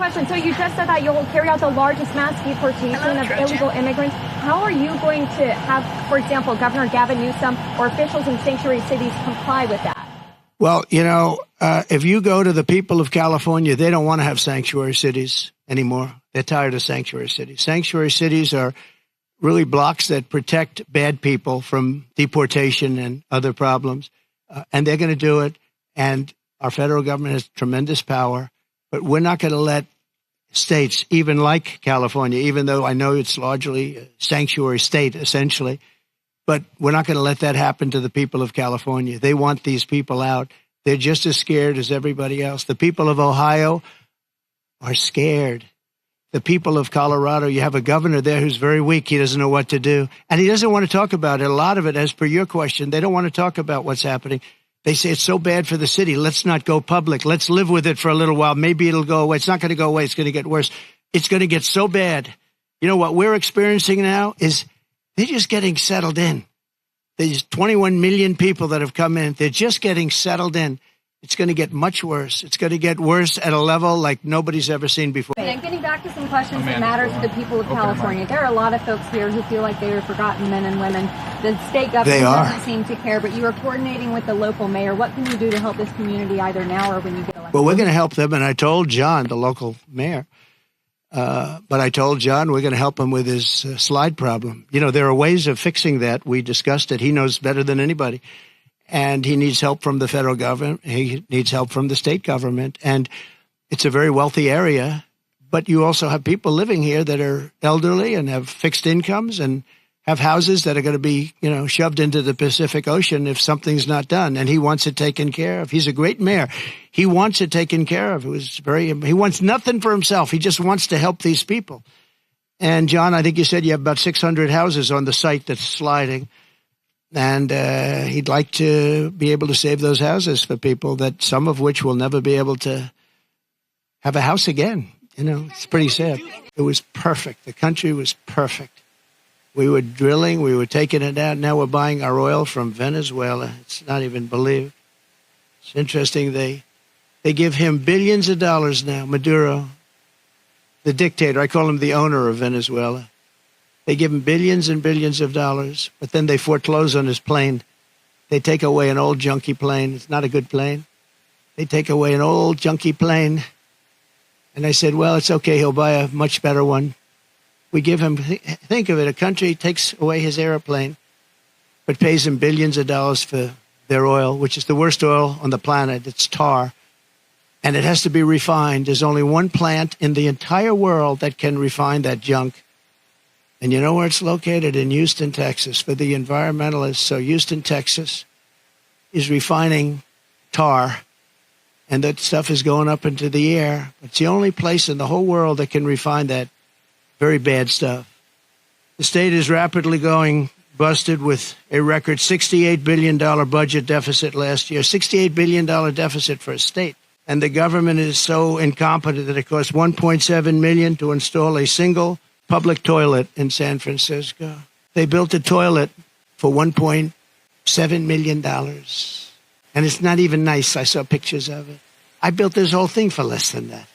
Question. So you just said that you'll carry out the largest mass deportation of illegal immigrants. How are you going to have, for example, Governor Gavin Newsom or officials in sanctuary cities comply with that? Well, if you go to the people of California, they don't want to have sanctuary cities anymore. They're tired of sanctuary cities. Sanctuary cities are really blocks that protect bad people from deportation and other problems. And they're going to do it. And our federal government has tremendous power. But we're not going to let states, even like California, even though I know it's largely a sanctuary state, essentially, but we're not going to let that happen to the people of California. They want these people out. They're just as scared as everybody else. The people of Ohio are scared. The people of Colorado, you have a governor there who's very weak. He doesn't know what to do. And he doesn't want to talk about it. A lot of it, as per your question, they don't want to talk about what's happening. They say it's so bad for the city. Let's not go public. Let's live with it for a little while. Maybe it'll go away. It's not going to go away. It's going to get worse. It's going to get so bad. You know what we're experiencing now is they're just getting settled in. There's 21 million people that have come in. They're just getting settled in. It's going to get much worse. It's going to get worse at a level like nobody's ever seen before. And getting back to some questions that matter to the people of California, there are a lot of folks here who feel like they are forgotten men and women. The state government doesn't seem to care, but you are coordinating with the local mayor. What can you do to help this community either now or when you get elected? Well, we're going to help them, and I told John, the local mayor, but I told John we're going to help him with his slide problem. There are ways of fixing that. We discussed it. He knows better than anybody. And he needs help from the federal government. He needs help from the state government. And it's a very wealthy area. But you also have people living here that are elderly and have fixed incomes and have houses that are going to be, shoved into the Pacific Ocean if something's not done. And he wants it taken care of. He's a great mayor. He wants it taken care of. He wants nothing for himself. He just wants to help these people. And John, I think you said you have about 600 houses on the site that's sliding. And he'd like to be able to save those houses for people, that some of which will never be able to have a house again. It's pretty sad. It was perfect. The country was perfect. We were drilling. We were taking it out. Now we're buying our oil from Venezuela. It's not even believed. It's interesting. They give him billions of dollars now, Maduro, the dictator. I call him the owner of Venezuela. They give him billions and billions of dollars, but then they foreclose on his plane. They take away an old junky plane. It's not a good plane. They take away an old junky plane. And I said, well, it's okay. He'll buy a much better one. We give him, think of it, a country takes away his airplane, but pays him billions of dollars for their oil, which is the worst oil on the planet. It's tar. And it has to be refined. There's only one plant in the entire world that can refine that junk. And you know where it's located? In Houston, Texas, for the environmentalists. So Houston, Texas is refining tar, and that stuff is going up into the air. It's the only place in the whole world that can refine that very bad stuff. The state is rapidly going busted with a record $68 billion budget deficit last year, $68 billion deficit for a state. And the government is so incompetent that it costs $1.7 million to install a single public toilet in San Francisco. They built a toilet for $1.7 million. And it's not even nice. I saw pictures of it. I built this whole thing for less than that.